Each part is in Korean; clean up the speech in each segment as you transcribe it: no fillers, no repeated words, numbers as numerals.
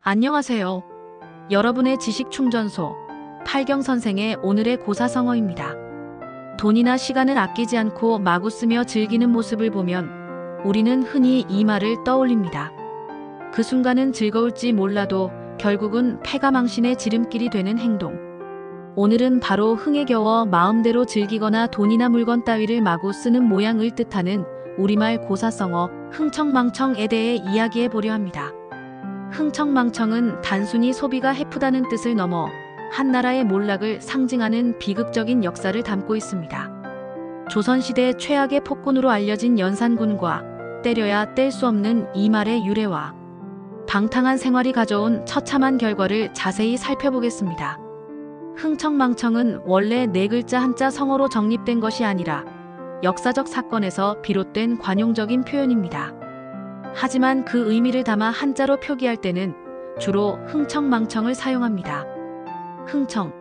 안녕하세요. 여러분의 지식충전소 팔경 선생의 오늘의 고사성어입니다. 돈이나 시간을 아끼지 않고 마구 쓰며 즐기는 모습을 보면 우리는 흔히 이 말을 떠올립니다. 그 순간은 즐거울지 몰라도 결국은 패가망신의 지름길이 되는 행동. 오늘은 바로 흥에 겨워 마음대로 즐기거나 돈이나 물건 따위를 마구 쓰는 모양을 뜻하는 우리말 고사성어 흥청망청에 대해 이야기해 보려 합니다. 흥청망청은 단순히 소비가 해프다는 뜻을 넘어 한 나라의 몰락을 상징하는 비극적인 역사를 담고 있습니다. 조선시대 최악의 폭군으로 알려진 연산군과 때려야 뗄 수 없는 이 말의 유래와 방탕한 생활이 가져온 처참한 결과를 자세히 살펴보겠습니다. 흥청망청은 원래 네 글자 한자 성어로 정립된 것이 아니라 역사적 사건에서 비롯된 관용적인 표현입니다. 하지만 그 의미를 담아 한자로 표기할 때는 주로 흥청망청을 사용합니다. 흥청,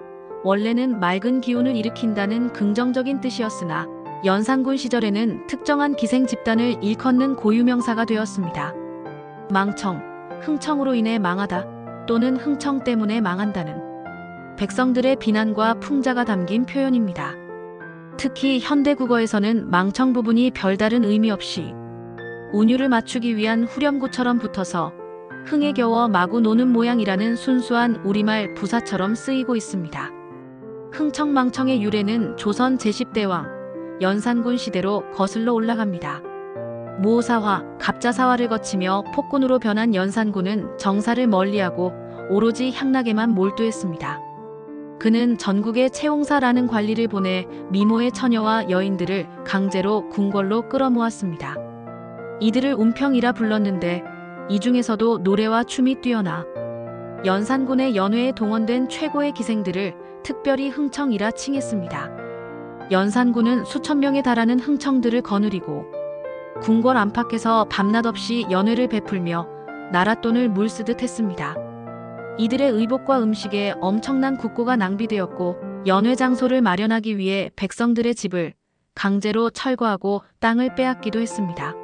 원래는 맑은 기운을 일으킨다는 긍정적인 뜻이었으나 연산군 시절에는 특정한 기생 집단을 일컫는 고유명사가 되었습니다. 망청, 흥청으로 인해 망하다 또는 흥청 때문에 망한다는 백성들의 비난과 풍자가 담긴 표현입니다. 특히 현대국어에서는 망청 부분이 별다른 의미 없이 운율을 맞추기 위한 후렴구처럼 붙어서 흥에 겨워 마구 노는 모양이라는 순수한 우리말 부사처럼 쓰이고 있습니다. 흥청망청의 유래는 조선 제10대왕 연산군 시대로 거슬러 올라갑니다. 모사화, 갑자사화를 거치며 폭군으로 변한 연산군은 정사를 멀리하고 오로지 향락에만 몰두했습니다. 그는 전국에 채용사라는 관리를 보내 미모의 처녀와 여인들을 강제로 궁궐로 끌어모았습니다. 이들을 운평이라 불렀는데 이 중에서도 노래와 춤이 뛰어나 연산군의 연회에 동원된 최고의 기생들을 특별히 흥청이라 칭했습니다. 연산군은 수천 명에 달하는 흥청들을 거느리고 궁궐 안팎에서 밤낮 없이 연회를 베풀며 나랏돈을 물쓰듯 했습니다. 이들의 의복과 음식에 엄청난 국고가 낭비되었고 연회 장소를 마련하기 위해 백성들의 집을 강제로 철거하고 땅을 빼앗기도 했습니다.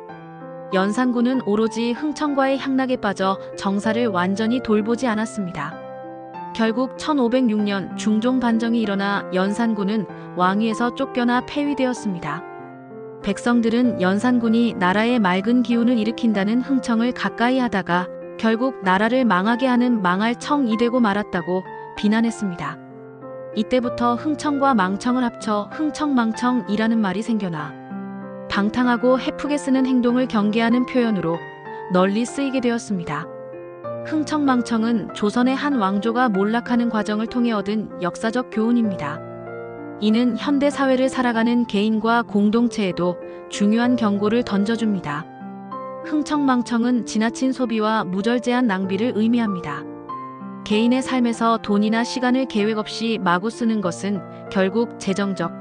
연산군은 오로지 흥청과의 향락에 빠져 정사를 완전히 돌보지 않았습니다. 결국 1506년 중종 반정이 일어나 연산군은 왕위에서 쫓겨나 폐위되었습니다. 백성들은 연산군이 나라의 맑은 기운을 일으킨다는 흥청을 가까이 하다가 결국 나라를 망하게 하는 망할청이 되고 말았다고 비난했습니다. 이때부터 흥청과 망청을 합쳐 흥청망청이라는 말이 생겨나 방탕하고 해프게 쓰는 행동을 경계하는 표현으로 널리 쓰이게 되었습니다. 흥청망청은 조선의 한 왕조가 몰락하는 과정을 통해 얻은 역사적 교훈입니다. 이는 현대 사회를 살아가는 개인과 공동체에도 중요한 경고를 던져줍니다. 흥청망청은 지나친 소비와 무절제한 낭비를 의미합니다. 개인의 삶에서 돈이나 시간을 계획 없이 마구 쓰는 것은 결국 재정적,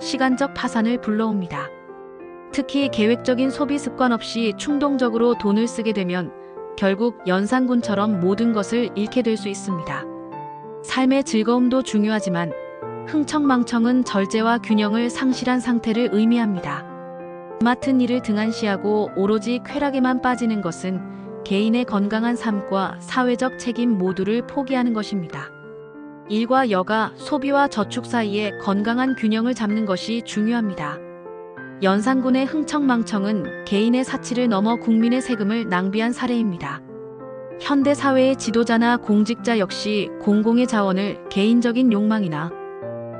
시간적 파산을 불러옵니다. 특히 계획적인 소비 습관 없이 충동적으로 돈을 쓰게 되면 결국 연산군처럼 모든 것을 잃게 될 수 있습니다. 삶의 즐거움도 중요하지만 흥청망청은 절제와 균형을 상실한 상태를 의미합니다. 맡은 일을 등한시하고 오로지 쾌락에만 빠지는 것은 개인의 건강한 삶과 사회적 책임 모두를 포기하는 것입니다. 일과 여가, 소비와 저축 사이에 건강한 균형을 잡는 것이 중요합니다. 연산군의 흥청망청은 개인의 사치를 넘어 국민의 세금을 낭비한 사례입니다. 현대 사회의 지도자나 공직자 역시 공공의 자원을 개인적인 욕망이나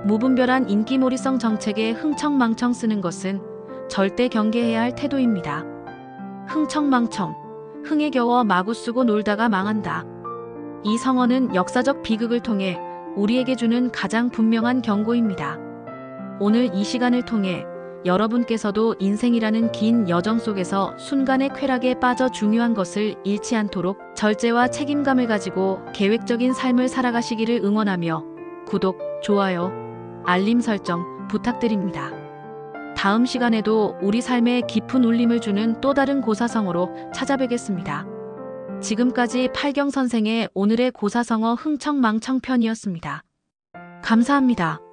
무분별한 인기몰이성 정책에 흥청망청 쓰는 것은 절대 경계해야 할 태도입니다. 흥청망청, 흥에 겨워 마구 쓰고 놀다가 망한다. 이 성어는 역사적 비극을 통해 우리에게 주는 가장 분명한 경고입니다. 오늘 이 시간을 통해 여러분께서도 인생이라는 긴 여정 속에서 순간의 쾌락에 빠져 중요한 것을 잃지 않도록 절제와 책임감을 가지고 계획적인 삶을 살아가시기를 응원하며 구독, 좋아요, 알림 설정 부탁드립니다. 다음 시간에도 우리 삶에 깊은 울림을 주는 또 다른 고사성어로 찾아뵙겠습니다. 지금까지 팔경 선생의 오늘의 고사성어 흥청망청 편이었습니다. 감사합니다.